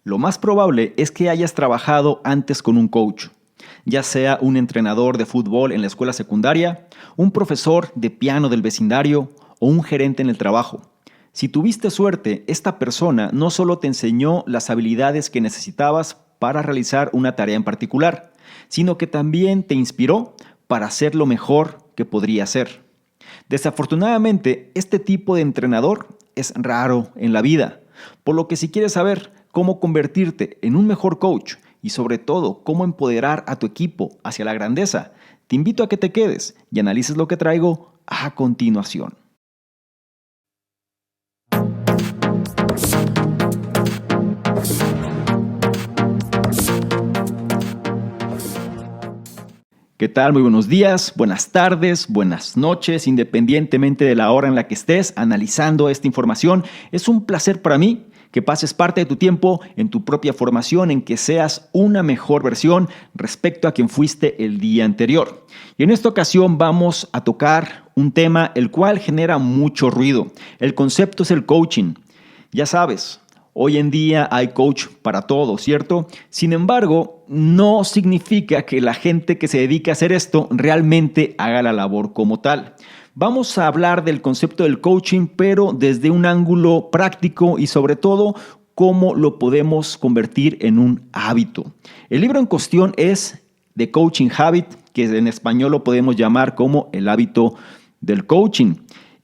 Lo más probable es que hayas trabajado antes con un coach, ya sea un entrenador de fútbol en la escuela secundaria, un profesor de piano del vecindario o un gerente en el trabajo. Si tuviste suerte, esta persona no solo te enseñó las habilidades que necesitabas para realizar una tarea en particular, sino que también te inspiró para hacer lo mejor que podría ser. Desafortunadamente, este tipo de entrenador es raro en la vida, por lo que si quieres saber cómo convertirte en un mejor coach y sobre todo cómo empoderar a tu equipo hacia la grandeza, te invito a que te quedes y analices lo que traigo a continuación. ¿Qué tal? Muy buenos días, buenas tardes, buenas noches, independientemente de la hora en la que estés analizando esta información. Es un placer para mí que pases parte de tu tiempo en tu propia formación, en que seas una mejor versión respecto a quien fuiste el día anterior. Y en esta ocasión vamos a tocar un tema el cual genera mucho ruido. El concepto es el coaching. Ya sabes, hoy en día hay coach para todo, ¿cierto? Sin embargo, no significa que la gente que se dedica a hacer esto realmente haga la labor como tal. Vamos a hablar del concepto del coaching, pero desde un ángulo práctico y sobre todo cómo lo podemos convertir en un hábito. El libro en cuestión es The Coaching Habit, que en español lo podemos llamar como el hábito del coaching.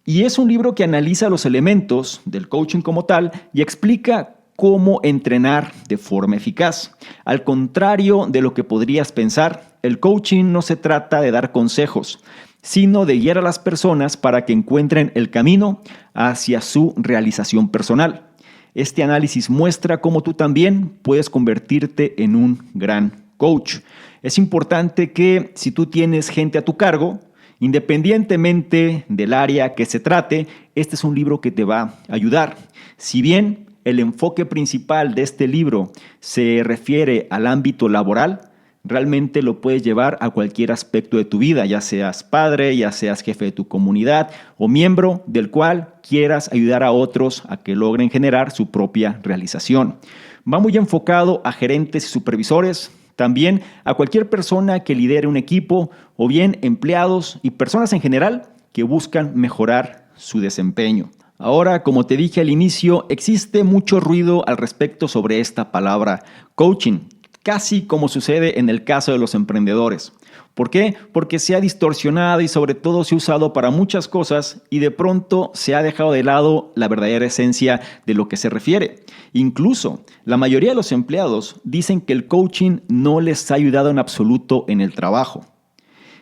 Y es un libro que analiza los elementos del coaching como tal y explica cómo entrenar de forma eficaz. Al contrario de lo que podrías pensar, el coaching no se trata de dar consejos, sino de guiar a las personas para que encuentren el camino hacia su realización personal. Este análisis muestra cómo tú también puedes convertirte en un gran coach. Es importante que si tú tienes gente a tu cargo, independientemente del área que se trate, este es un libro que te va a ayudar. Si bien el enfoque principal de este libro se refiere al ámbito laboral, realmente lo puedes llevar a cualquier aspecto de tu vida, ya seas padre, ya seas jefe de tu comunidad o miembro del cual quieras ayudar a otros a que logren generar su propia realización. Va muy enfocado a gerentes y supervisores, también a cualquier persona que lidere un equipo o bien empleados y personas en general que buscan mejorar su desempeño. Ahora, como te dije al inicio, existe mucho ruido al respecto sobre esta palabra coaching, casi como sucede en el caso de los emprendedores. ¿Por qué? Porque se ha distorsionado y sobre todo se ha usado para muchas cosas y de pronto se ha dejado de lado la verdadera esencia de lo que se refiere. Incluso la mayoría de los empleados dicen que el coaching no les ha ayudado en absoluto en el trabajo.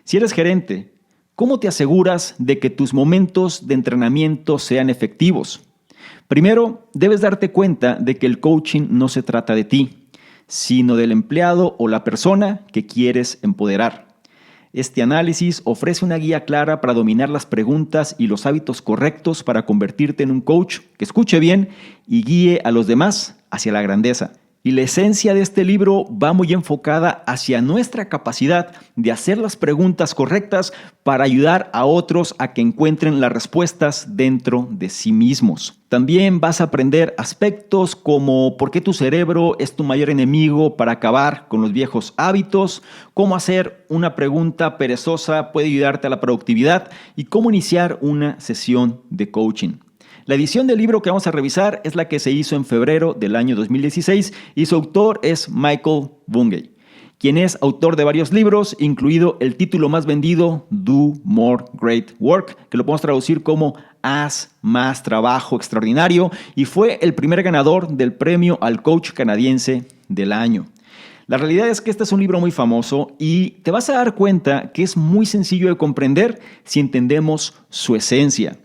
Si eres gerente, ¿cómo te aseguras de que tus momentos de entrenamiento sean efectivos? Primero, debes darte cuenta de que el coaching no se trata de ti, sino del empleado o la persona que quieres empoderar. Este análisis ofrece una guía clara para dominar las preguntas y los hábitos correctos para convertirte en un coach que escuche bien y guíe a los demás hacia la grandeza. Y la esencia de este libro va muy enfocada hacia nuestra capacidad de hacer las preguntas correctas para ayudar a otros a que encuentren las respuestas dentro de sí mismos. También vas a aprender aspectos como por qué tu cerebro es tu mayor enemigo para acabar con los viejos hábitos, cómo hacer una pregunta perezosa puede ayudarte a la productividad y cómo iniciar una sesión de coaching. La edición del libro que vamos a revisar es la que se hizo en febrero del año 2016 y su autor es Michael Bungay, quien es autor de varios libros, incluido el título más vendido, Do More Great Work, que lo podemos traducir como Haz más trabajo extraordinario, y fue el primer ganador del premio al coach canadiense del año. La realidad es que este es un libro muy famoso y te vas a dar cuenta que es muy sencillo de comprender si entendemos su esencia.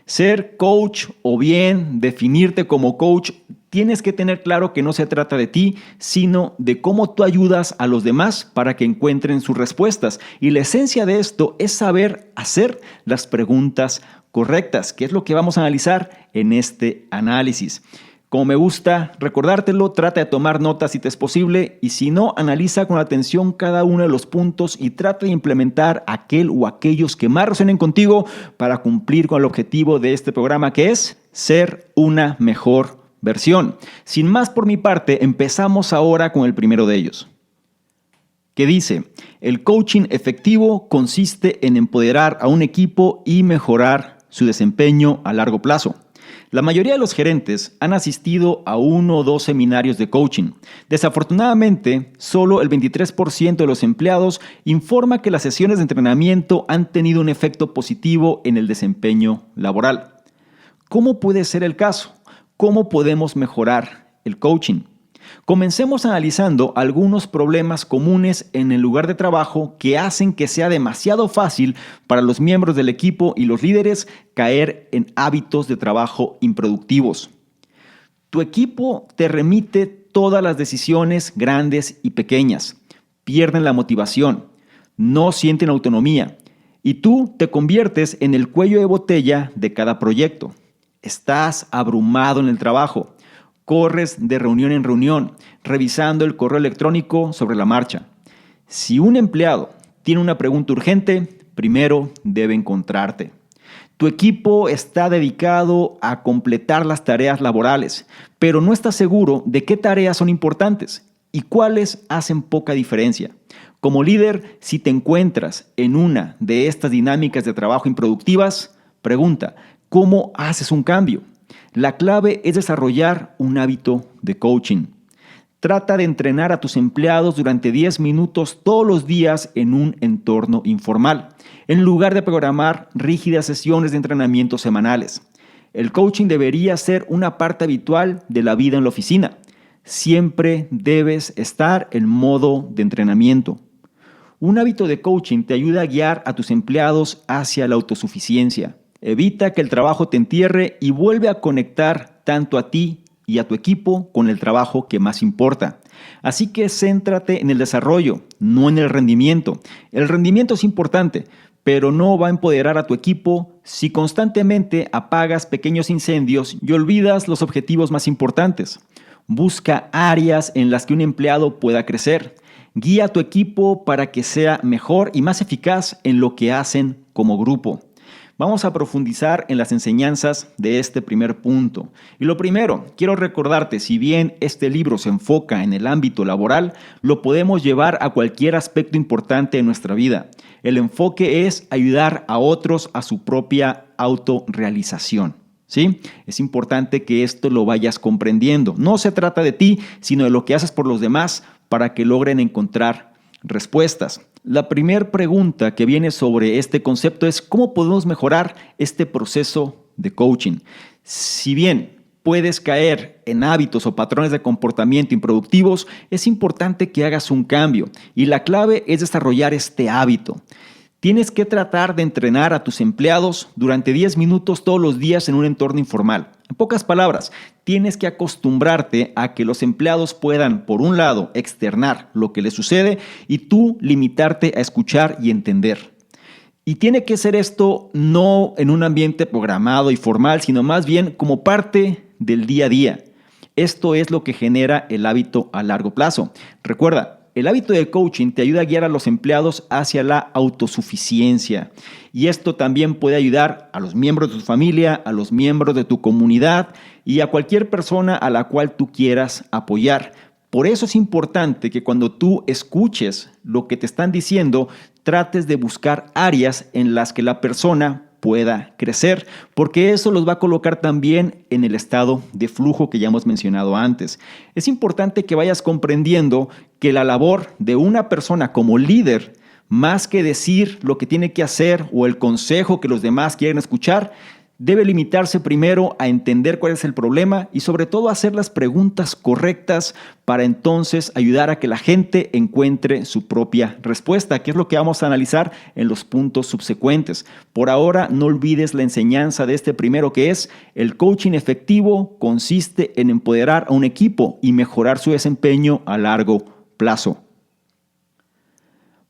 Ser coach o bien definirte como coach, tienes que tener claro que no se trata de ti, sino de cómo tú ayudas a los demás para que encuentren sus respuestas. Y la esencia de esto es saber hacer las preguntas correctas, que es lo que vamos a analizar en este análisis. Como me gusta recordártelo, trata de tomar notas si te es posible y si no, analiza con atención cada uno de los puntos y trata de implementar aquel o aquellos que más resuenen contigo para cumplir con el objetivo de este programa, que es ser una mejor versión. Sin más por mi parte, empezamos ahora con el primero de ellos, que dice: el coaching efectivo consiste en empoderar a un equipo y mejorar su desempeño a largo plazo. La mayoría de los gerentes han asistido a 1 o 2 seminarios de coaching. Desafortunadamente, solo el 23% de los empleados informa que las sesiones de entrenamiento han tenido un efecto positivo en el desempeño laboral. ¿Cómo puede ser el caso? ¿Cómo podemos mejorar el coaching? Comencemos analizando algunos problemas comunes en el lugar de trabajo que hacen que sea demasiado fácil para los miembros del equipo y los líderes caer en hábitos de trabajo improductivos. Tu equipo te remite todas las decisiones grandes y pequeñas. Pierden la motivación, no sienten autonomía y tú te conviertes en el cuello de botella de cada proyecto. Estás abrumado en el trabajo. Corres de reunión en reunión, revisando el correo electrónico sobre la marcha. Si un empleado tiene una pregunta urgente, primero debe encontrarte. Tu equipo está dedicado a completar las tareas laborales, pero no está seguro de qué tareas son importantes y cuáles hacen poca diferencia. Como líder, si te encuentras en una de estas dinámicas de trabajo improductivas, pregunta: ¿cómo haces un cambio? La clave es desarrollar un hábito de coaching. Trata de entrenar a tus empleados durante 10 minutos todos los días en un entorno informal, en lugar de programar rígidas sesiones de entrenamiento semanales. El coaching debería ser una parte habitual de la vida en la oficina. Siempre debes estar en modo de entrenamiento. Un hábito de coaching te ayuda a guiar a tus empleados hacia la autosuficiencia. Evita que el trabajo te entierre y vuelve a conectar tanto a ti y a tu equipo con el trabajo que más importa. Así que céntrate en el desarrollo, no en el rendimiento. El rendimiento es importante, pero no va a empoderar a tu equipo si constantemente apagas pequeños incendios y olvidas los objetivos más importantes. Busca áreas en las que un empleado pueda crecer. Guía a tu equipo para que sea mejor y más eficaz en lo que hacen como grupo. Vamos a profundizar en las enseñanzas de este primer punto. Y lo primero, quiero recordarte, si bien este libro se enfoca en el ámbito laboral, lo podemos llevar a cualquier aspecto importante de nuestra vida. El enfoque es ayudar a otros a su propia autorrealización. ¿Sí? Es importante que esto lo vayas comprendiendo. No se trata de ti, sino de lo que haces por los demás para que logren encontrar respuestas. La primera pregunta que viene sobre este concepto es: ¿cómo podemos mejorar este proceso de coaching? Si bien puedes caer en hábitos o patrones de comportamiento improductivos, es importante que hagas un cambio y la clave es desarrollar este hábito. Tienes que tratar de entrenar a tus empleados durante 10 minutos todos los días en un entorno informal. En pocas palabras, tienes que acostumbrarte a que los empleados puedan, por un lado, externar lo que les sucede y tú limitarte a escuchar y entender. Y tiene que ser esto no en un ambiente programado y formal, sino más bien como parte del día a día. Esto es lo que genera el hábito a largo plazo. Recuerda, el hábito del coaching te ayuda a guiar a los empleados hacia la autosuficiencia. Y esto también puede ayudar a los miembros de tu familia, a los miembros de tu comunidad y a cualquier persona a la cual tú quieras apoyar. Por eso es importante que cuando tú escuches lo que te están diciendo, trates de buscar áreas en las que la persona pueda crecer, porque eso los va a colocar también en el estado de flujo que ya hemos mencionado antes. Es importante que vayas comprendiendo que la labor de una persona como líder, más que decir lo que tiene que hacer o el consejo que los demás quieren escuchar, debe limitarse primero a entender cuál es el problema y sobre todo a hacer las preguntas correctas para entonces ayudar a que la gente encuentre su propia respuesta, que es lo que vamos a analizar en los puntos subsecuentes. Por ahora, no olvides la enseñanza de este primero, que es: el coaching efectivo consiste en empoderar a un equipo y mejorar su desempeño a largo plazo.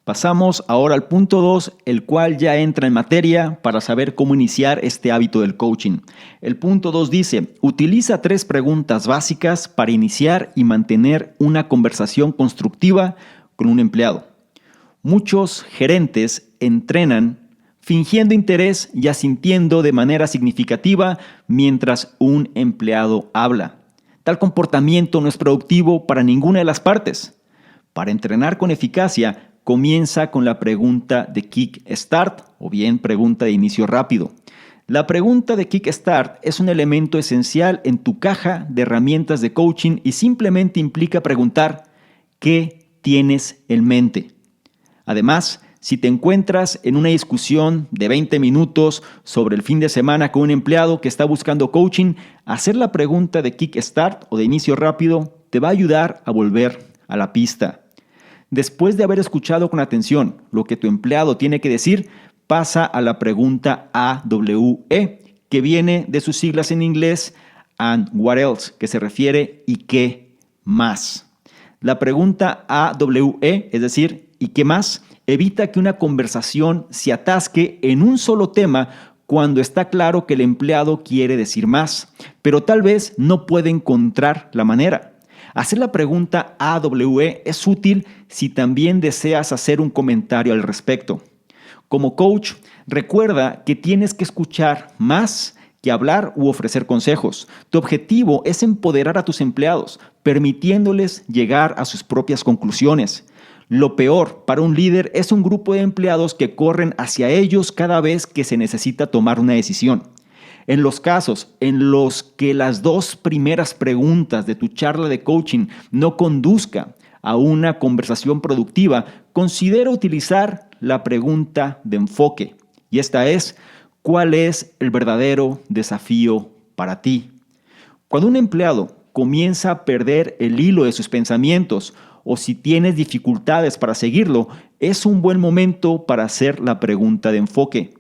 Pasamos ahora al punto 2, el cual ya entra en materia para saber cómo iniciar este hábito del coaching. El punto 2 dice: utiliza 3 preguntas básicas para iniciar y mantener una conversación constructiva con un empleado. Muchos gerentes entrenan fingiendo interés y asintiendo de manera significativa mientras un empleado habla. Tal comportamiento no es productivo para ninguna de las partes. Para entrenar con eficacia, comienza con la pregunta de Kickstart o bien pregunta de inicio rápido. La pregunta de Kickstart es un elemento esencial en tu caja de herramientas de coaching y simplemente implica preguntar ¿qué tienes en mente? Además, si te encuentras en una discusión de 20 minutos sobre el fin de semana con un empleado que está buscando coaching, hacer la pregunta de Kickstart o de inicio rápido te va a ayudar a volver a la pista. Después de haber escuchado con atención lo que tu empleado tiene que decir, pasa a la pregunta AWE, que viene de sus siglas en inglés and what else, que se refiere ¿y qué más? La pregunta AWE, es decir, ¿y qué más?, evita que una conversación se atasque en un solo tema cuando está claro que el empleado quiere decir más, pero tal vez no puede encontrar la manera. Hacer la pregunta AWE es útil si también deseas hacer un comentario al respecto. Como coach, recuerda que tienes que escuchar más que hablar u ofrecer consejos. Tu objetivo es empoderar a tus empleados, permitiéndoles llegar a sus propias conclusiones. Lo peor para un líder es un grupo de empleados que corren hacia ellos cada vez que se necesita tomar una decisión. En los casos en los que las dos primeras preguntas de tu charla de coaching no conduzcan a una conversación productiva, considera utilizar la pregunta de enfoque. Y esta es, ¿cuál es el verdadero desafío para ti? Cuando un empleado comienza a perder el hilo de sus pensamientos o si tienes dificultades para seguirlo, es un buen momento para hacer la pregunta de enfoque.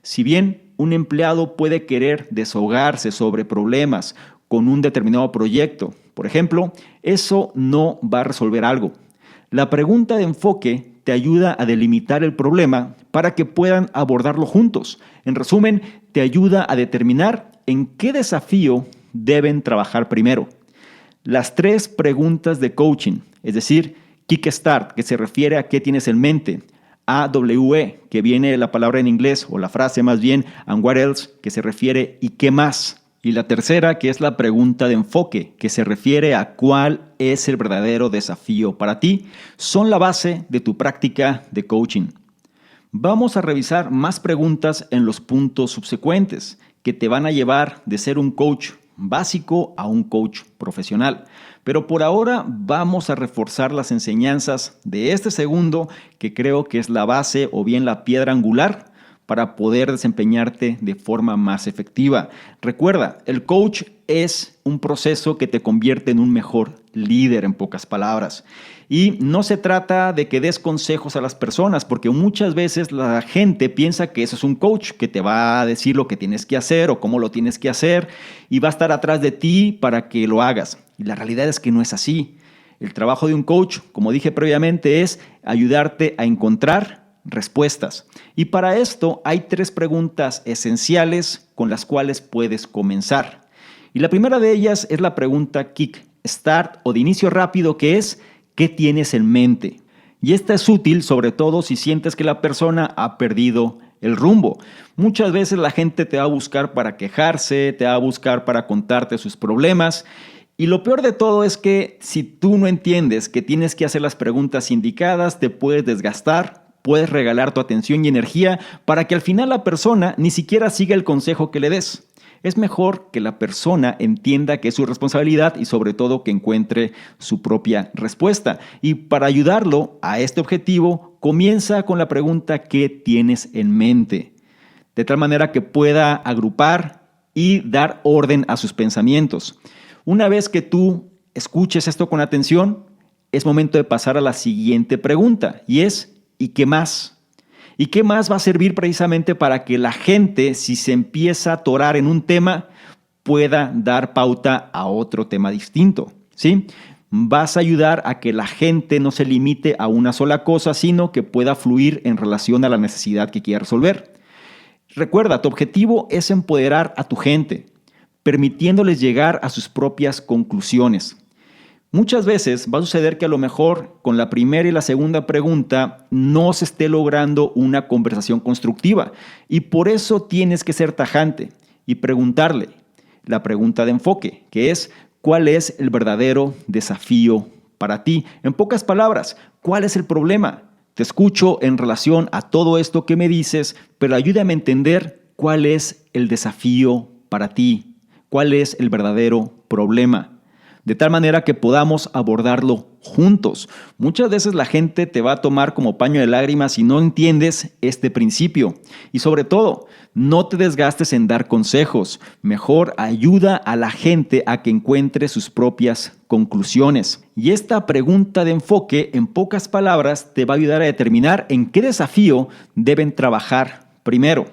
Si bien un empleado puede querer desahogarse sobre problemas con un determinado proyecto, por ejemplo, eso no va a resolver algo. La pregunta de enfoque te ayuda a delimitar el problema para que puedan abordarlo juntos. En resumen, te ayuda a determinar en qué desafío deben trabajar primero. Las 3 preguntas de coaching, es decir, Kickstart, que se refiere a qué tienes en mente, AWE, que viene de la palabra en inglés, o la frase más bien, and what else, que se refiere ¿y qué más? Y la tercera, que es la pregunta de enfoque, que se refiere a cuál es el verdadero desafío para ti, son la base de tu práctica de coaching. Vamos a revisar más preguntas en los puntos subsecuentes, que te van a llevar de ser un coach básico a un coach profesional. Pero por ahora vamos a reforzar las enseñanzas de este segundo, que creo que es la base o bien la piedra angular para poder desempeñarte de forma más efectiva. Recuerda, el coach es un proceso que te convierte en un mejor líder, en pocas palabras. Y no se trata de que des consejos a las personas, porque muchas veces la gente piensa que eso es un coach, que te va a decir lo que tienes que hacer o cómo lo tienes que hacer y va a estar atrás de ti para que lo hagas. Y la realidad es que no es así. El trabajo de un coach, como dije previamente, es ayudarte a encontrar respuestas. Y para esto hay 3 preguntas esenciales con las cuales puedes comenzar. Y la primera de ellas es la pregunta Kickstart o de inicio rápido, que es ¿qué tienes en mente? Y esta es útil sobre todo si sientes que la persona ha perdido el rumbo. Muchas veces la gente te va a buscar para quejarse, te va a buscar para contarte sus problemas. Y lo peor de todo es que si tú no entiendes que tienes que hacer las preguntas indicadas, te puedes desgastar. Puedes regalar tu atención y energía para que al final la persona ni siquiera siga el consejo que le des. Es mejor que la persona entienda que es su responsabilidad y sobre todo que encuentre su propia respuesta. Y para ayudarlo a este objetivo, comienza con la pregunta ¿qué tienes en mente? De tal manera que pueda agrupar y dar orden a sus pensamientos. Una vez que tú escuches esto con atención, es momento de pasar a la siguiente pregunta y es ¿y qué más? ¿Y qué más va a servir precisamente para que la gente, si se empieza a atorar en un tema, pueda dar pauta a otro tema distinto? ¿Sí? Vas a ayudar a que la gente no se limite a una sola cosa, sino que pueda fluir en relación a la necesidad que quiera resolver. Recuerda, tu objetivo es empoderar a tu gente, permitiéndoles llegar a sus propias conclusiones. Muchas veces va a suceder que a lo mejor con la primera y la segunda pregunta no se esté logrando una conversación constructiva y por eso tienes que ser tajante y preguntarle la pregunta de enfoque, que es ¿cuál es el verdadero desafío para ti? En pocas palabras, ¿cuál es el problema? Te escucho en relación a todo esto que me dices, pero ayúdame a entender cuál es el desafío para ti, cuál es el verdadero problema, de tal manera que podamos abordarlo juntos. Muchas veces la gente te va a tomar como paño de lágrimas si no entiendes este principio. Y sobre todo, no te desgastes en dar consejos. Mejor ayuda a la gente a que encuentre sus propias conclusiones. Y esta pregunta de enfoque, en pocas palabras, te va a ayudar a determinar en qué desafío deben trabajar primero.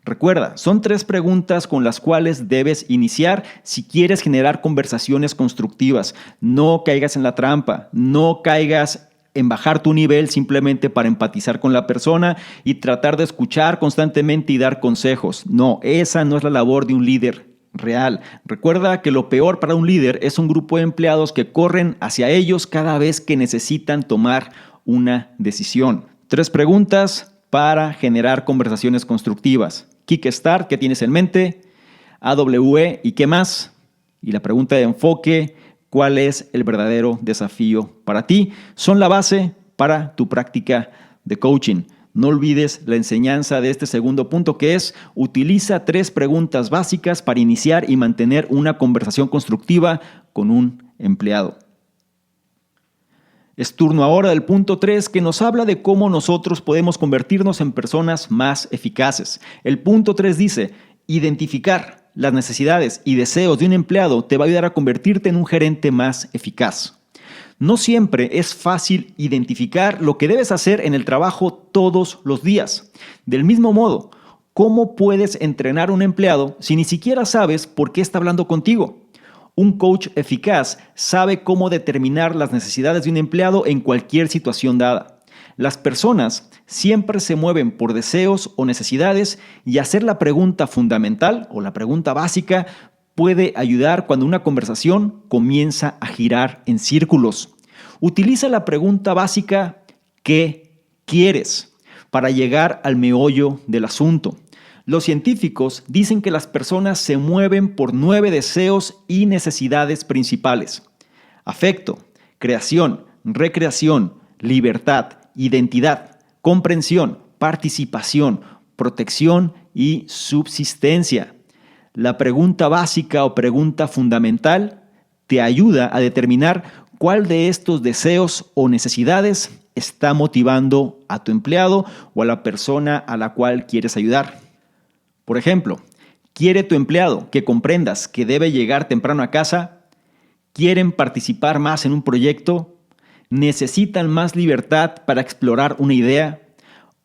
Recuerda, son 3 preguntas con las cuales debes iniciar si quieres generar conversaciones constructivas. No caigas en la trampa, no caigas en bajar tu nivel simplemente para empatizar con la persona y tratar de escuchar constantemente y dar consejos. No, esa no es la labor de un líder real. Recuerda que lo peor para un líder es un grupo de empleados que corren hacia ellos cada vez que necesitan tomar una decisión. 3 preguntas para generar conversaciones constructivas. Kickstart, ¿qué tienes en mente? AWE, ¿y qué más? Y la pregunta de enfoque, ¿cuál es el verdadero desafío para ti? Son la base para tu práctica de coaching. No olvides la enseñanza de este segundo punto, que es: utiliza 3 preguntas básicas para iniciar y mantener una conversación constructiva con un empleado. Es turno ahora del punto 3, que nos habla de cómo nosotros podemos convertirnos en personas más eficaces. El punto 3 dice: identificar las necesidades y deseos de un empleado te va a ayudar a convertirte en un gerente más eficaz. No siempre es fácil identificar lo que debes hacer en el trabajo todos los días. Del mismo modo, ¿cómo puedes entrenar a un empleado si ni siquiera sabes por qué está hablando contigo? Un coach eficaz sabe cómo determinar las necesidades de un empleado en cualquier situación dada. Las personas siempre se mueven por deseos o necesidades, y hacer la pregunta fundamental o la pregunta básica puede ayudar cuando una conversación comienza a girar en círculos. Utiliza la pregunta básica ¿qué quieres?, para llegar al meollo del asunto. Los científicos dicen que las personas se mueven por 9 deseos y necesidades principales: afecto, creación, recreación, libertad, identidad, comprensión, participación, protección y subsistencia. La pregunta básica o pregunta fundamental te ayuda a determinar cuál de estos deseos o necesidades está motivando a tu empleado o a la persona a la cual quieres ayudar. Por ejemplo, ¿quiere tu empleado que comprendas que debe llegar temprano a casa? ¿Quieren participar más en un proyecto? ¿Necesitan más libertad para explorar una idea?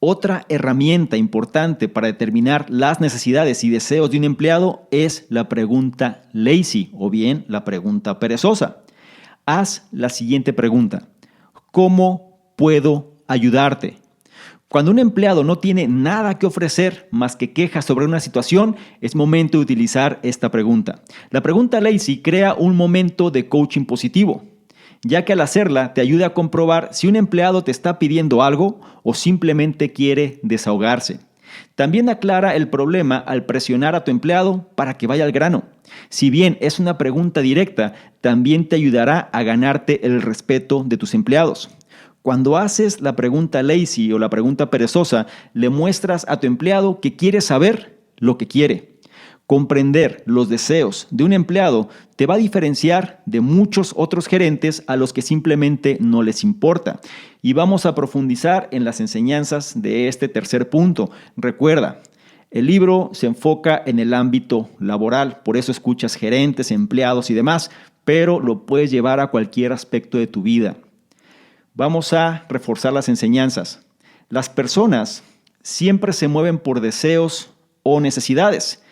Otra herramienta importante para determinar las necesidades y deseos de un empleado es la pregunta lazy, o bien la pregunta perezosa. Haz la siguiente pregunta: ¿cómo puedo ayudarte? Cuando un empleado no tiene nada que ofrecer más que quejas sobre una situación, es momento de utilizar esta pregunta. La pregunta lazy crea un momento de coaching positivo, ya que al hacerla te ayuda a comprobar si un empleado te está pidiendo algo o simplemente quiere desahogarse. También aclara el problema al presionar a tu empleado para que vaya al grano. Si bien es una pregunta directa, también te ayudará a ganarte el respeto de tus empleados. Cuando haces la pregunta lazy o la pregunta perezosa, le muestras a tu empleado que quieres saber lo que quiere. Comprender los deseos de un empleado te va a diferenciar de muchos otros gerentes a los que simplemente no les importa. Y vamos a profundizar en las enseñanzas de este tercer punto. Recuerda, el libro se enfoca en el ámbito laboral, por eso escuchas gerentes, empleados y demás, pero lo puedes llevar a cualquier aspecto de tu vida. Vamos a reforzar las enseñanzas. Las personas siempre se mueven por deseos o necesidades.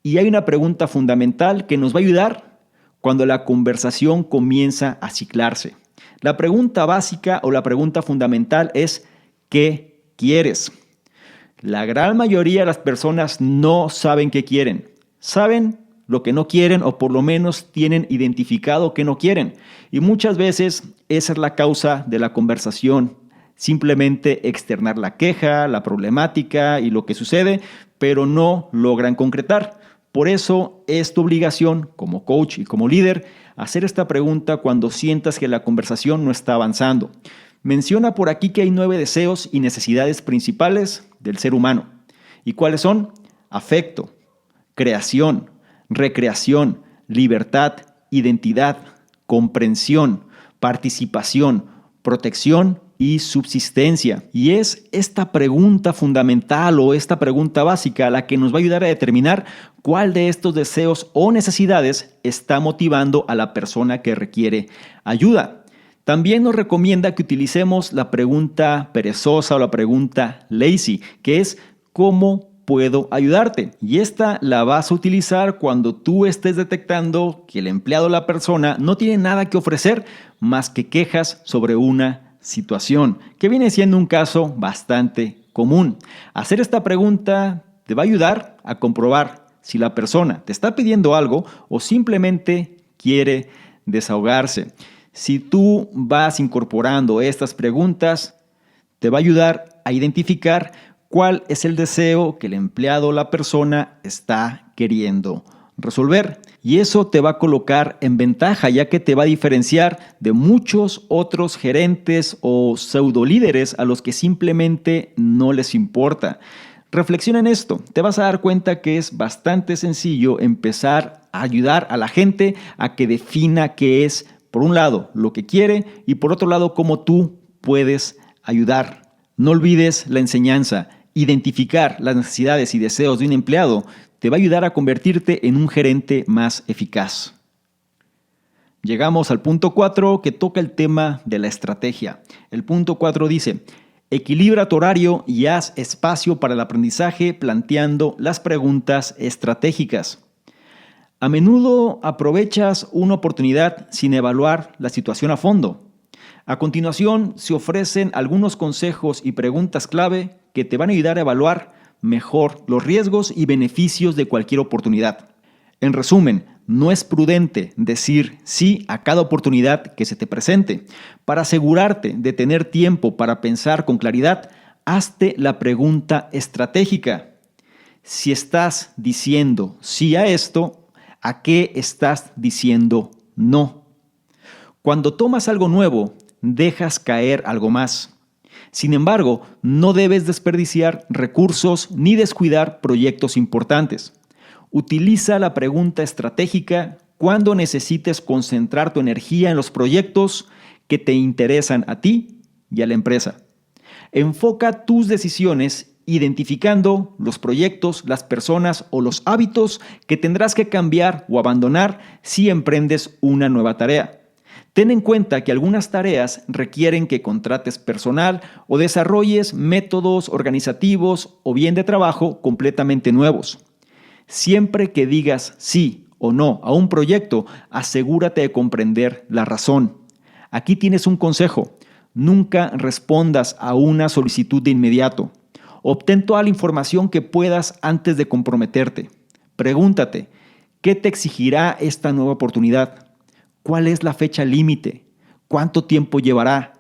Y hay una pregunta fundamental que nos va a ayudar cuando la conversación comienza a ciclarse. La pregunta básica o la pregunta fundamental es: ¿qué quieres? La gran mayoría de las personas no saben qué quieren. Saben lo que no quieren, o por lo menos tienen identificado que no quieren. Y muchas veces esa es la causa de la conversación. Simplemente externar la queja, la problemática y lo que sucede, pero no logran concretar. Por eso es tu obligación como coach y como líder hacer esta pregunta cuando sientas que la conversación no está avanzando. Menciona por aquí que hay 9 deseos y necesidades principales del ser humano. ¿Y cuáles son? Afecto, creación, recreación, libertad, identidad, comprensión, participación, protección y subsistencia. Y es esta pregunta fundamental o esta pregunta básica la que nos va a ayudar a determinar cuál de estos deseos o necesidades está motivando a la persona que requiere ayuda. También nos recomienda que utilicemos la pregunta perezosa o la pregunta lazy, que es ¿cómo puedo ayudarte? Y esta la vas a utilizar cuando tú estés detectando que el empleado o la persona no tiene nada que ofrecer más que quejas sobre una situación, que viene siendo un caso bastante común. Hacer esta pregunta te va a ayudar a comprobar si la persona te está pidiendo algo o simplemente quiere desahogarse. Si tú vas incorporando estas preguntas, te va a ayudar a identificar cuál es el deseo que el empleado o la persona está queriendo resolver. Y eso te va a colocar en ventaja, ya que te va a diferenciar de muchos otros gerentes o pseudolíderes a los que simplemente no les importa. Reflexiona en esto. Te vas a dar cuenta que es bastante sencillo empezar a ayudar a la gente a que defina qué es, por un lado, lo que quiere y por otro lado, cómo tú puedes ayudar. No olvides la enseñanza. Identificar las necesidades y deseos de un empleado te va a ayudar a convertirte en un gerente más eficaz. Llegamos al punto 4 que toca el tema de la estrategia. El punto 4 dice: equilibra tu horario y haz espacio para el aprendizaje planteando las preguntas estratégicas. A menudo aprovechas una oportunidad sin evaluar la situación a fondo. A continuación, se ofrecen algunos consejos y preguntas clave que te van a ayudar a evaluar mejor los riesgos y beneficios de cualquier oportunidad. En resumen, no es prudente decir sí a cada oportunidad que se te presente. Para asegurarte de tener tiempo para pensar con claridad, hazte la pregunta estratégica. Si estás diciendo sí a esto, ¿a qué estás diciendo no? Cuando tomas algo nuevo, dejas caer algo más. Sin embargo, no debes desperdiciar recursos ni descuidar proyectos importantes. Utiliza la pregunta estratégica cuando necesites concentrar tu energía en los proyectos que te interesan a ti y a la empresa. Enfoca tus decisiones identificando los proyectos, las personas o los hábitos que tendrás que cambiar o abandonar si emprendes una nueva tarea. Ten en cuenta que algunas tareas requieren que contrates personal o desarrolles métodos organizativos o bien de trabajo completamente nuevos. Siempre que digas sí o no a un proyecto, asegúrate de comprender la razón. Aquí tienes un consejo: nunca respondas a una solicitud de inmediato. Obtén toda la información que puedas antes de comprometerte. Pregúntate, ¿qué te exigirá esta nueva oportunidad? ¿Cuál es la fecha límite? ¿Cuánto tiempo llevará?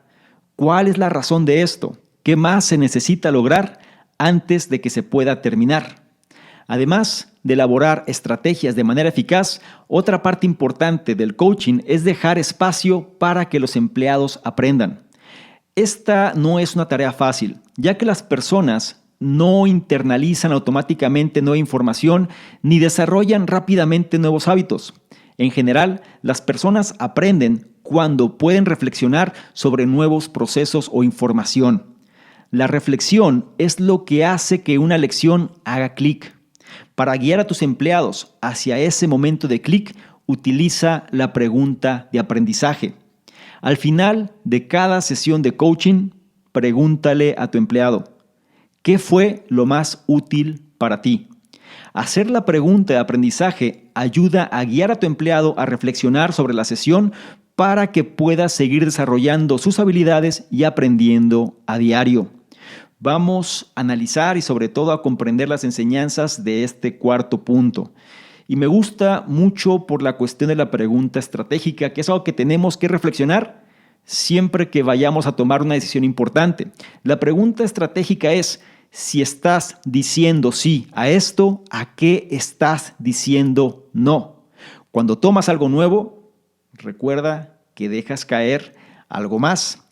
¿Cuál es la razón de esto? ¿Qué más se necesita lograr antes de que se pueda terminar? Además de elaborar estrategias de manera eficaz, otra parte importante del coaching es dejar espacio para que los empleados aprendan. Esta no es una tarea fácil, ya que las personas no internalizan automáticamente nueva información ni desarrollan rápidamente nuevos hábitos. En general, las personas aprenden cuando pueden reflexionar sobre nuevos procesos o información. La reflexión es lo que hace que una lección haga clic. Para guiar a tus empleados hacia ese momento de clic, utiliza la pregunta de aprendizaje. Al final de cada sesión de coaching, pregúntale a tu empleado: ¿qué fue lo más útil para ti? Hacer la pregunta de aprendizaje ayuda a guiar a tu empleado a reflexionar sobre la sesión para que pueda seguir desarrollando sus habilidades y aprendiendo a diario. Vamos a analizar y sobre todo a comprender las enseñanzas de este cuarto punto. Y me gusta mucho por la cuestión de la pregunta estratégica, que es algo que tenemos que reflexionar siempre que vayamos a tomar una decisión importante. La pregunta estratégica es: Si estás diciendo sí a esto, ¿a qué estás diciendo no? Cuando tomas algo nuevo, recuerda que dejas caer algo más.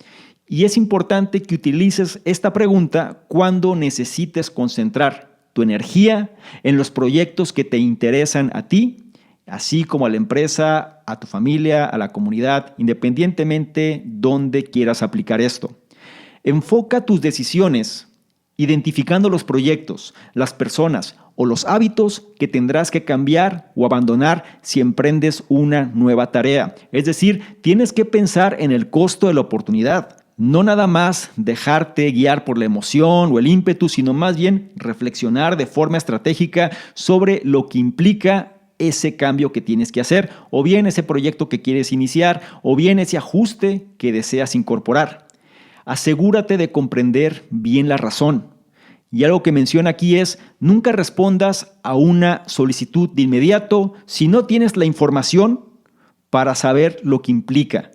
Y es importante que utilices esta pregunta cuando necesites concentrar tu energía en los proyectos que te interesan a ti, así como a la empresa, a tu familia, a la comunidad, independientemente donde quieras aplicar esto. Enfoca tus decisiones identificando los proyectos, las personas o los hábitos que tendrás que cambiar o abandonar si emprendes una nueva tarea. Es decir, tienes que pensar en el costo de la oportunidad. No nada más dejarte guiar por la emoción o el ímpetu, sino más bien reflexionar de forma estratégica sobre lo que implica ese cambio que tienes que hacer, o bien ese proyecto que quieres iniciar, o bien ese ajuste que deseas incorporar. Asegúrate de comprender bien la razón. Y algo que menciona aquí es, nunca respondas a una solicitud de inmediato si no tienes la información para saber lo que implica.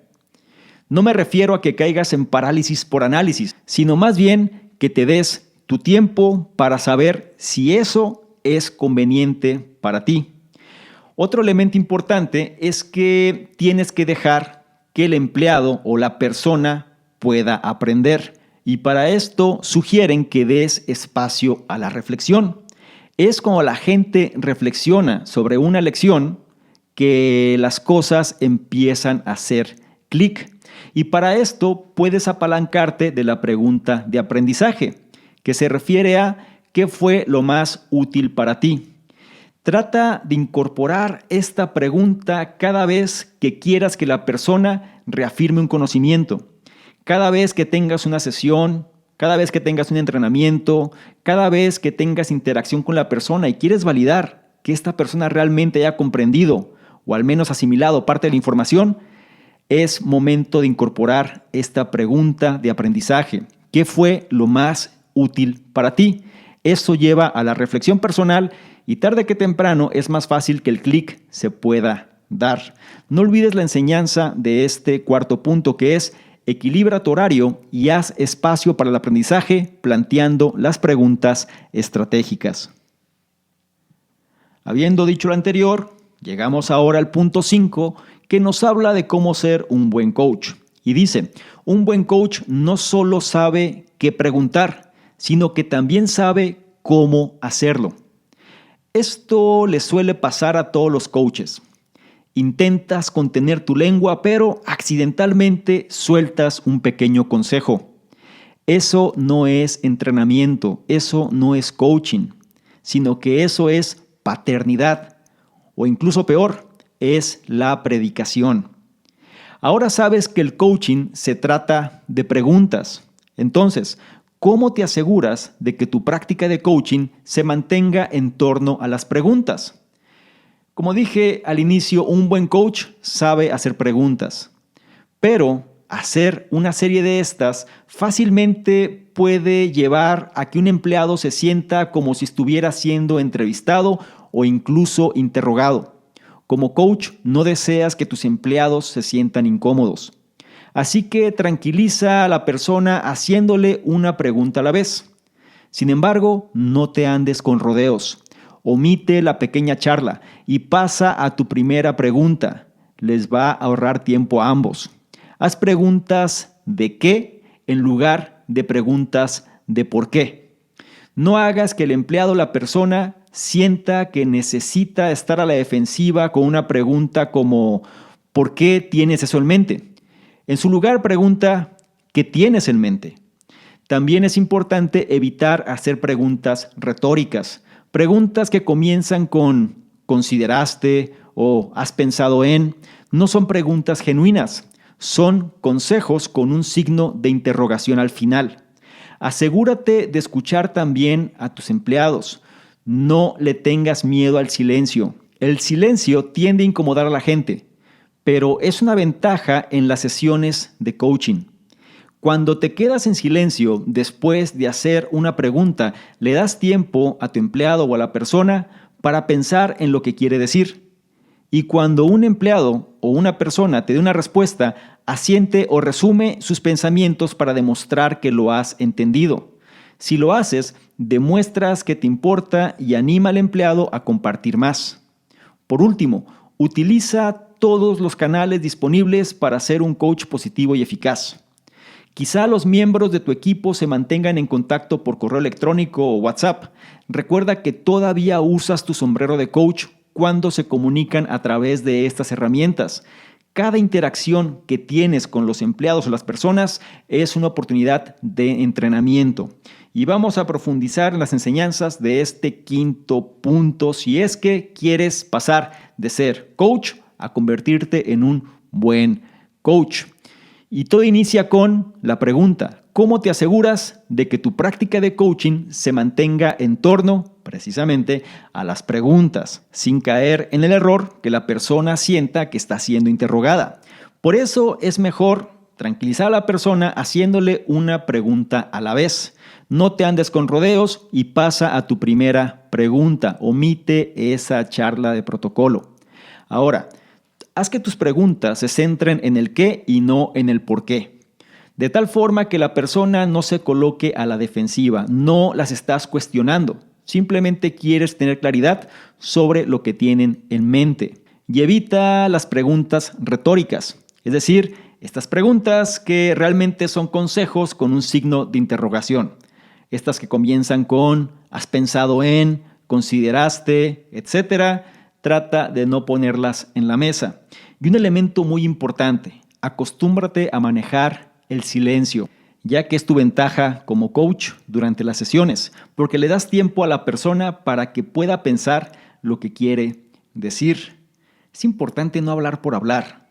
No me refiero a que caigas en parálisis por análisis, sino más bien que te des tu tiempo para saber si eso es conveniente para ti. Otro elemento importante es que tienes que dejar que el empleado o la persona pueda aprender. Y para esto sugieren que des espacio a la reflexión. Es como la gente reflexiona sobre una lección que las cosas empiezan a hacer clic. Y para esto puedes apalancarte de la pregunta de aprendizaje, que se refiere a ¿qué fue lo más útil para ti? Trata de incorporar esta pregunta cada vez que quieras que la persona reafirme un conocimiento. Cada vez que tengas una sesión, cada vez que tengas un entrenamiento, cada vez que tengas interacción con la persona y quieres validar que esta persona realmente haya comprendido o al menos asimilado parte de la información, es momento de incorporar esta pregunta de aprendizaje. ¿Qué fue lo más útil para ti? Eso lleva a la reflexión personal y tarde que temprano es más fácil que el clic se pueda dar. No olvides la enseñanza de este cuarto punto, que es equilibra tu horario y haz espacio para el aprendizaje planteando las preguntas estratégicas. Habiendo dicho lo anterior, llegamos ahora al punto 5, que nos habla de cómo ser un buen coach. Y dice, un buen coach no solo sabe qué preguntar, sino que también sabe cómo hacerlo. Esto le suele pasar a todos los coaches. Intentas contener tu lengua, pero accidentalmente sueltas un pequeño consejo. Eso no es entrenamiento, eso no es coaching, sino que eso es paternidad, o incluso peor, es la predicación. Ahora sabes que el coaching se trata de preguntas. Entonces, ¿cómo te aseguras de que tu práctica de coaching se mantenga en torno a las preguntas? Como dije al inicio, un buen coach sabe hacer preguntas, pero hacer una serie de estas fácilmente puede llevar a que un empleado se sienta como si estuviera siendo entrevistado o incluso interrogado. Como coach, no deseas que tus empleados se sientan incómodos. Así que tranquiliza a la persona haciéndole una pregunta a la vez. Sin embargo, no te andes con rodeos. Omite la pequeña charla y pasa a tu primera pregunta. Les va a ahorrar tiempo a ambos. Haz preguntas de qué en lugar de preguntas de por qué. No hagas que el empleado o la persona sienta que necesita estar a la defensiva con una pregunta como ¿por qué tienes eso en mente? En su lugar pregunta ¿qué tienes en mente? También es importante evitar hacer preguntas retóricas. Preguntas que comienzan con ¿consideraste? O ¿has pensado en? No son preguntas genuinas, son consejos con un signo de interrogación al final. Asegúrate de escuchar también a tus empleados. No le tengas miedo al silencio. El silencio tiende a incomodar a la gente, pero es una ventaja en las sesiones de coaching. Cuando te quedas en silencio después de hacer una pregunta, le das tiempo a tu empleado o a la persona para pensar en lo que quiere decir. Y cuando un empleado o una persona te dé una respuesta, asiente o resume sus pensamientos para demostrar que lo has entendido. Si lo haces, demuestras que te importa y anima al empleado a compartir más. Por último, utiliza todos los canales disponibles para ser un coach positivo y eficaz. Quizá los miembros de tu equipo se mantengan en contacto por correo electrónico o WhatsApp. Recuerda que todavía usas tu sombrero de coach cuando se comunican a través de estas herramientas. Cada interacción que tienes con los empleados o las personas es una oportunidad de entrenamiento. Y vamos a profundizar en las enseñanzas de este quinto punto si es que quieres pasar de ser coach a convertirte en un buen coach. Y todo inicia con la pregunta: ¿cómo te aseguras de que tu práctica de coaching se mantenga en torno, precisamente, a las preguntas, sin caer en el error que la persona sienta que está siendo interrogada? Por eso es mejor tranquilizar a la persona haciéndole una pregunta a la vez. No te andes con rodeos y pasa a tu primera pregunta. Omite esa charla de protocolo. Ahora, haz que tus preguntas se centren en el qué y no en el por qué. De tal forma que la persona no se coloque a la defensiva, no las estás cuestionando. Simplemente quieres tener claridad sobre lo que tienen en mente. Y evita las preguntas retóricas, es decir, estas preguntas que realmente son consejos con un signo de interrogación. Estas que comienzan con ¿has pensado en?, ¿consideraste?, etcétera. Trata de no ponerlas en la mesa. Y un elemento muy importante: acostúmbrate a manejar el silencio, ya que es tu ventaja como coach durante las sesiones, porque le das tiempo a la persona para que pueda pensar lo que quiere decir. Es importante no hablar por hablar.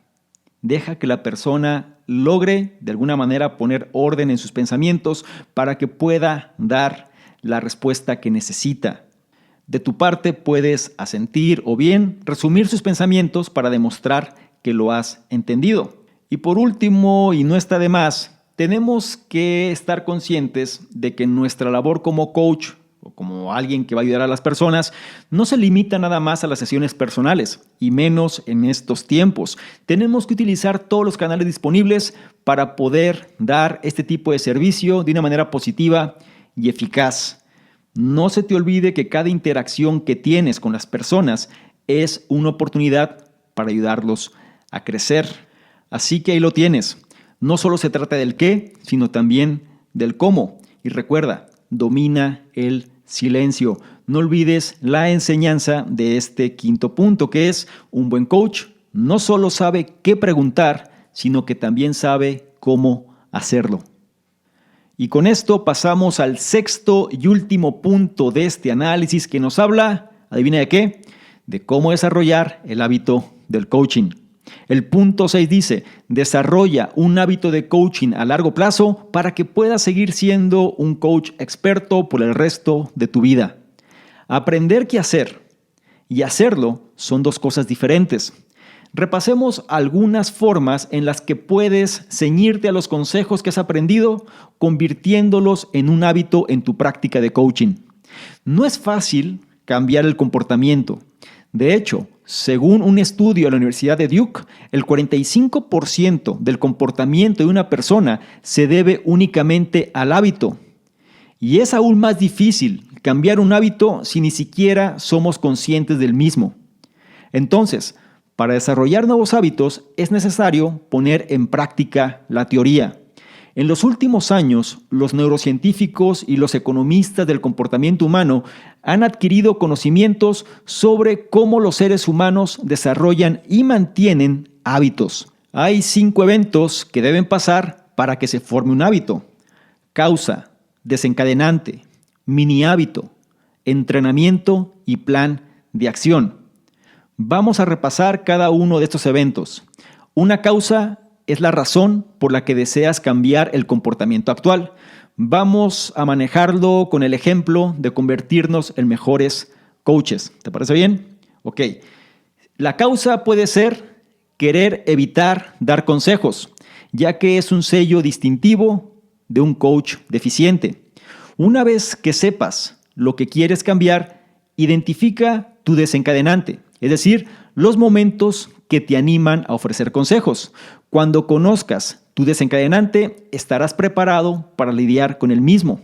Deja que la persona logre de alguna manera poner orden en sus pensamientos para que pueda dar la respuesta que necesita. De tu parte puedes asentir o bien resumir sus pensamientos para demostrar que lo has entendido. Y por último, y no está de más, tenemos que estar conscientes de que nuestra labor como coach o como alguien que va a ayudar a las personas no se limita nada más a las sesiones personales, y menos en estos tiempos. Tenemos que utilizar todos los canales disponibles para poder dar este tipo de servicio de una manera positiva y eficaz. No se te olvide que cada interacción que tienes con las personas es una oportunidad para ayudarlos a crecer. Así que ahí lo tienes. No solo se trata del qué, sino también del cómo. Y recuerda, domina el silencio. No olvides la enseñanza de este quinto punto, que es: un buen coach no solo sabe qué preguntar, sino que también sabe cómo hacerlo. Y con esto pasamos al sexto y último punto de este análisis, que nos habla, ¿adivina de qué? De cómo desarrollar el hábito del coaching. El punto 6 dice: desarrolla un hábito de coaching a largo plazo para que puedas seguir siendo un coach experto por el resto de tu vida. Aprender qué hacer y hacerlo son dos cosas diferentes. Repasemos algunas formas en las que puedes ceñirte a los consejos que has aprendido, convirtiéndolos en un hábito en tu práctica de coaching. No es fácil cambiar el comportamiento. De hecho, según un estudio de la Universidad de Duke, el 45% del comportamiento de una persona se debe únicamente al hábito. Y es aún más difícil cambiar un hábito si ni siquiera somos conscientes del mismo. Entonces, para desarrollar nuevos hábitos es necesario poner en práctica la teoría. En los últimos años, los neurocientíficos y los economistas del comportamiento humano han adquirido conocimientos sobre cómo los seres humanos desarrollan y mantienen hábitos. Hay 5 eventos que deben pasar para que se forme un hábito: causa, desencadenante, mini hábito, entrenamiento y plan de acción. Vamos a repasar cada uno de estos eventos. Una causa es la razón por la que deseas cambiar el comportamiento actual. Vamos a manejarlo con el ejemplo de convertirnos en mejores coaches. ¿Te parece bien? Ok. La causa puede ser querer evitar dar consejos, ya que es un sello distintivo de un coach deficiente. Una vez que sepas lo que quieres cambiar, identifica tu desencadenante, es decir, los momentos que te animan a ofrecer consejos. Cuando conozcas tu desencadenante, estarás preparado para lidiar con el mismo.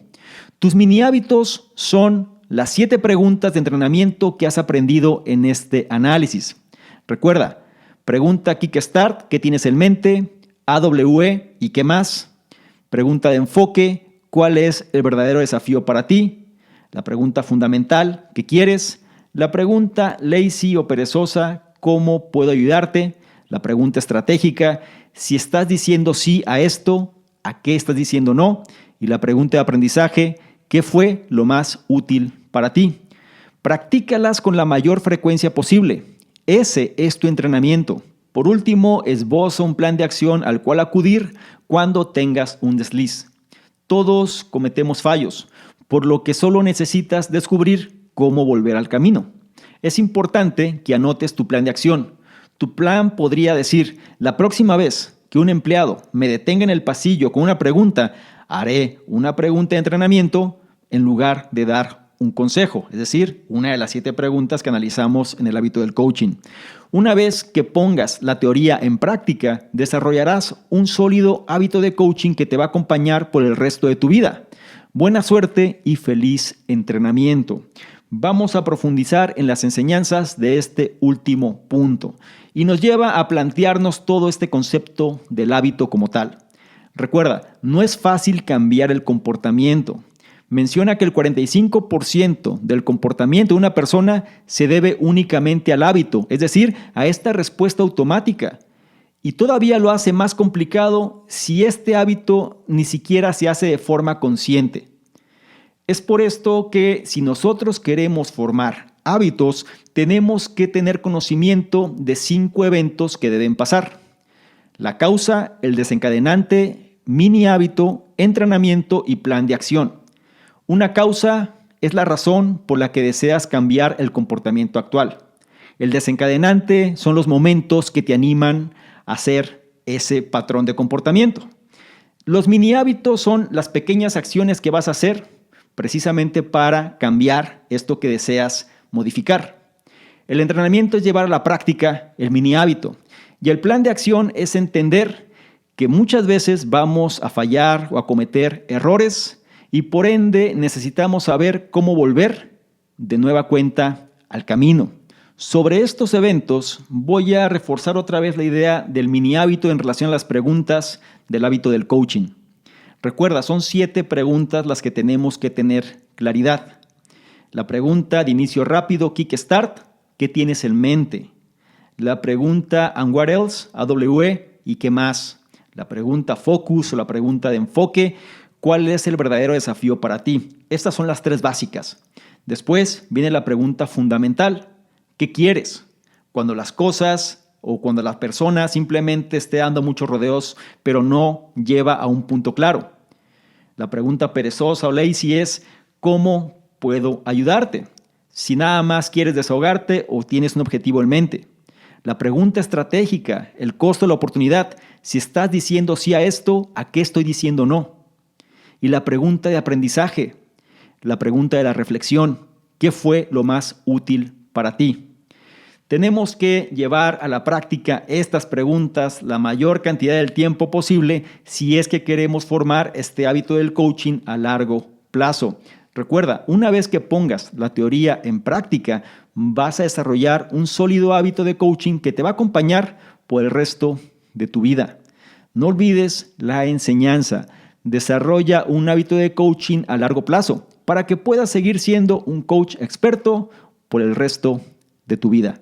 Tus mini hábitos son las 7 preguntas de entrenamiento que has aprendido en este análisis. Recuerda, pregunta Kickstart, ¿qué tienes en mente? AWE, ¿y qué más? Pregunta de enfoque, ¿cuál es el verdadero desafío para ti? La pregunta fundamental, ¿qué quieres? La pregunta lazy o perezosa, ¿cómo puedo ayudarte? La pregunta estratégica, si estás diciendo sí a esto, ¿a qué estás diciendo no? Y la pregunta de aprendizaje, ¿qué fue lo más útil para ti? Practícalas con la mayor frecuencia posible. Ese es tu entrenamiento. Por último, esboza un plan de acción al cual acudir cuando tengas un desliz. Todos cometemos fallos, por lo que solo necesitas descubrir cómo volver al camino. Es importante que anotes tu plan de acción. Tu plan podría decir, la próxima vez que un empleado me detenga en el pasillo con una pregunta, haré una pregunta de entrenamiento en lugar de dar un consejo, es decir, una de las 7 preguntas que analizamos en el hábito del coaching. Una vez que pongas la teoría en práctica, desarrollarás un sólido hábito de coaching que te va a acompañar por el resto de tu vida. Buena suerte y feliz entrenamiento. Vamos a profundizar en las enseñanzas de este último punto y nos lleva a plantearnos todo este concepto del hábito como tal. Recuerda, no es fácil cambiar el comportamiento. Menciona que el 45% del comportamiento de una persona se debe únicamente al hábito, es decir, a esta respuesta automática. Y todavía lo hace más complicado si este hábito ni siquiera se hace de forma consciente. Es por esto que si nosotros queremos formar hábitos, tenemos que tener conocimiento de 5 eventos que deben pasar. La causa, el desencadenante, mini hábito, entrenamiento y plan de acción. Una causa es la razón por la que deseas cambiar el comportamiento actual. El desencadenante son los momentos que te animan a hacer ese patrón de comportamiento. Los mini hábitos son las pequeñas acciones que vas a hacer precisamente para cambiar esto que deseas modificar. El entrenamiento es llevar a la práctica el mini hábito y el plan de acción es entender que muchas veces vamos a fallar o a cometer errores y por ende necesitamos saber cómo volver de nueva cuenta al camino. Sobre estos eventos voy a reforzar otra vez la idea del mini hábito en relación a las preguntas del hábito del coaching. Recuerda, son 7 preguntas las que tenemos que tener claridad. La pregunta de inicio rápido, Kickstart, ¿qué tienes en mente? La pregunta And what else? AWE, ¿y qué más? La pregunta Focus o la pregunta de enfoque, ¿cuál es el verdadero desafío para ti? Estas son las 3 básicas. Después viene la pregunta fundamental. ¿Qué quieres? Cuando las cosas o cuando la persona simplemente esté dando muchos rodeos, pero no lleva a un punto claro. La pregunta perezosa o lazy es, ¿cómo puedo ayudarte? Si nada más quieres desahogarte o tienes un objetivo en mente. La pregunta estratégica, el costo de la oportunidad. Si estás diciendo sí a esto, ¿a qué estoy diciendo no? Y la pregunta de aprendizaje, la pregunta de la reflexión, ¿qué fue lo más útil para ti? Tenemos que llevar a la práctica estas preguntas la mayor cantidad del tiempo posible si es que queremos formar este hábito del coaching a largo plazo. Recuerda, una vez que pongas la teoría en práctica, vas a desarrollar un sólido hábito de coaching que te va a acompañar por el resto de tu vida. No olvides la enseñanza. Desarrolla un hábito de coaching a largo plazo para que puedas seguir siendo un coach experto por el resto de tu vida.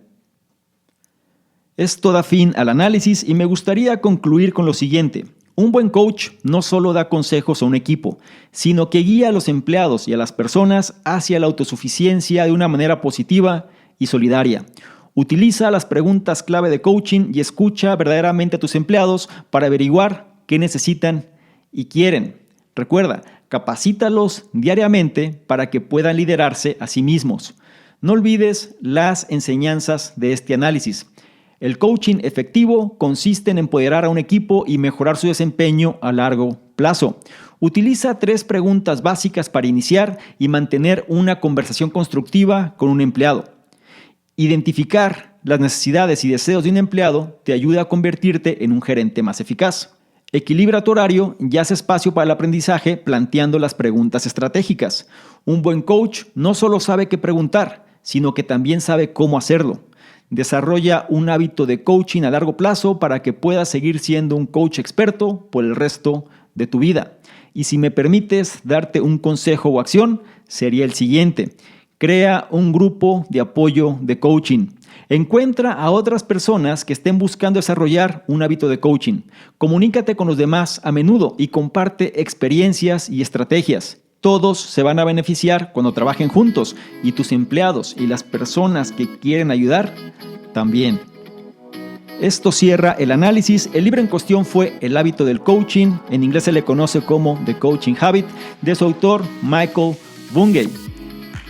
Esto da fin al análisis y me gustaría concluir con lo siguiente. Un buen coach no solo da consejos a un equipo, sino que guía a los empleados y a las personas hacia la autosuficiencia de una manera positiva y solidaria. Utiliza las preguntas clave de coaching y escucha verdaderamente a tus empleados para averiguar qué necesitan y quieren. Recuerda, capacítalos diariamente para que puedan liderarse a sí mismos. No olvides las enseñanzas de este análisis. El coaching efectivo consiste en empoderar a un equipo y mejorar su desempeño a largo plazo. Utiliza 3 preguntas básicas para iniciar y mantener una conversación constructiva con un empleado. Identificar las necesidades y deseos de un empleado te ayuda a convertirte en un gerente más eficaz. Equilibra tu horario y haz espacio para el aprendizaje planteando las preguntas estratégicas. Un buen coach no solo sabe qué preguntar, sino que también sabe cómo hacerlo. Desarrolla un hábito de coaching a largo plazo para que puedas seguir siendo un coach experto por el resto de tu vida. Y si me permites darte un consejo o acción, sería el siguiente. Crea un grupo de apoyo de coaching. Encuentra a otras personas que estén buscando desarrollar un hábito de coaching. Comunícate con los demás a menudo y comparte experiencias y estrategias. Todos se van a beneficiar cuando trabajen juntos y tus empleados y las personas que quieren ayudar también. Esto cierra el análisis. El libro en cuestión fue El hábito del coaching. En inglés se le conoce como The Coaching Habit, de su autor Michael Bungay.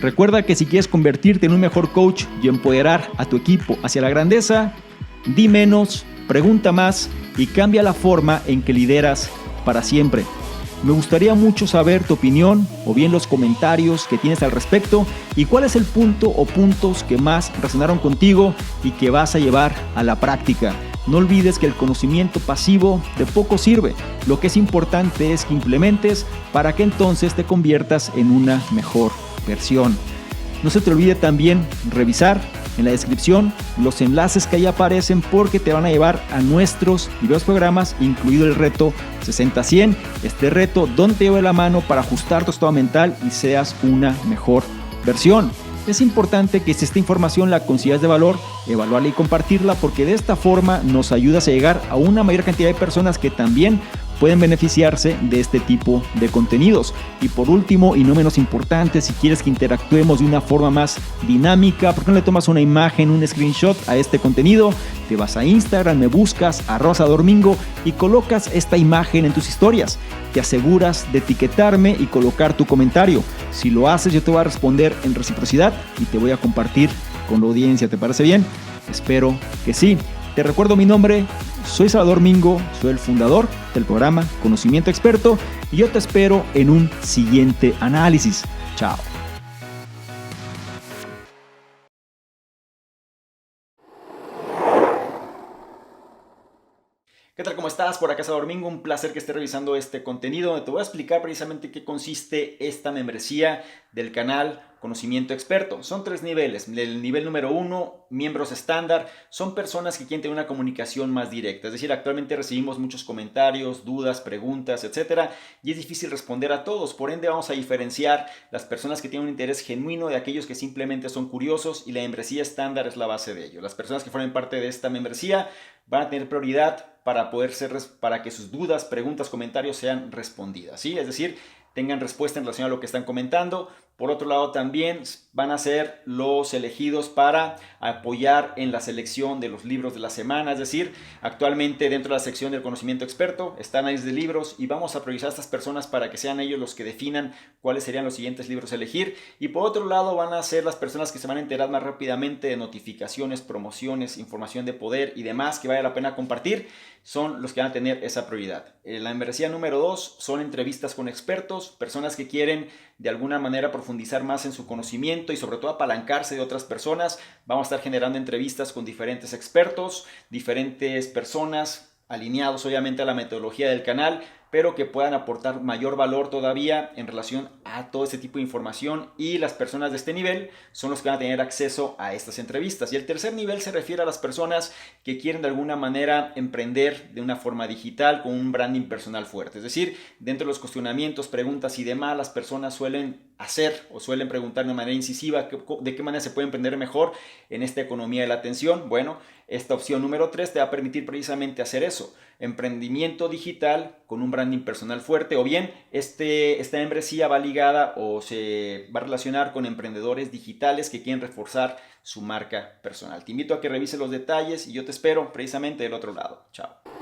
Recuerda que si quieres convertirte en un mejor coach y empoderar a tu equipo hacia la grandeza, di menos, pregunta más y cambia la forma en que lideras para siempre. Me gustaría mucho saber tu opinión o bien los comentarios que tienes al respecto y cuál es el punto o puntos que más resonaron contigo y que vas a llevar a la práctica. No olvides que el conocimiento pasivo de poco sirve. Lo que es importante es que implementes para que entonces te conviertas en una mejor versión. No se te olvide también revisar en la descripción los enlaces que ahí aparecen porque te van a llevar a nuestros videos programas, incluido el reto 60-100. Este reto donde te lleve la mano para ajustar tu estado mental y seas una mejor versión. Es importante que si esta información la consideras de valor, evaluarla y compartirla porque de esta forma nos ayudas a llegar a una mayor cantidad de personas que también pueden beneficiarse de este tipo de contenidos. Y por último, y no menos importante, si quieres que interactuemos de una forma más dinámica, ¿por qué no le tomas una imagen, un screenshot a este contenido? Te vas a Instagram, me buscas @Salvador y colocas esta imagen en tus historias. Te aseguras de etiquetarme y colocar tu comentario. Si lo haces, yo te voy a responder en reciprocidad y te voy a compartir con la audiencia. ¿Te parece bien? Espero que sí. Te recuerdo mi nombre, soy Salvador Mingo, soy el fundador del programa Conocimiento Experto y yo te espero en un siguiente análisis. Chao. ¿Qué tal? ¿Cómo estás? Por acá Salvador Mingo, un placer que estés revisando este contenido donde te voy a explicar precisamente qué consiste esta membresía del canal Conocimiento Experto. Son 3 niveles. El nivel número 1, miembros estándar, son personas que quieren tener una comunicación más directa. Es decir, actualmente recibimos muchos comentarios, dudas, preguntas, etcétera, y es difícil responder a todos. Por ende, vamos a diferenciar las personas que tienen un interés genuino de aquellos que simplemente son curiosos, y la membresía estándar es la base de ello. Las personas que formen parte de esta membresía van a tener prioridad para que sus dudas, preguntas, comentarios sean respondidas, ¿sí? Es decir, tengan respuesta en relación a lo que están comentando. Por otro lado, también van a ser los elegidos para apoyar en la selección de los libros de la semana. Es decir, actualmente dentro de la sección del Conocimiento Experto están análisis de libros y vamos a priorizar a estas personas para que sean ellos los que definan cuáles serían los siguientes libros a elegir. Y por otro lado, van a ser las personas que se van a enterar más rápidamente de notificaciones, promociones, información de poder y demás que vale la pena compartir. Son los que van a tener esa prioridad. La membresía número 2 son entrevistas con expertos, personas que quieren de alguna manera profundizar más en su conocimiento y sobre todo apalancarse de otras personas. Vamos a estar generando entrevistas con diferentes expertos, diferentes personas alineados obviamente a la metodología del canal, pero que puedan aportar mayor valor todavía en relación a todo este tipo de información, y las personas de este nivel son los que van a tener acceso a estas entrevistas. Y el tercer nivel se refiere a las personas que quieren de alguna manera emprender de una forma digital con un branding personal fuerte. Es decir, dentro de los cuestionamientos, preguntas y demás, las personas suelen hacer o suelen preguntar de manera incisiva de qué manera se puede emprender mejor en esta economía de la atención. Bueno, esta opción número 3 te va a permitir precisamente hacer eso: emprendimiento digital con un branding personal fuerte, o bien esta membresía va ligada o se va a relacionar con emprendedores digitales que quieren reforzar su marca personal. Te invito a que revises los detalles y yo te espero precisamente del otro lado. Chao.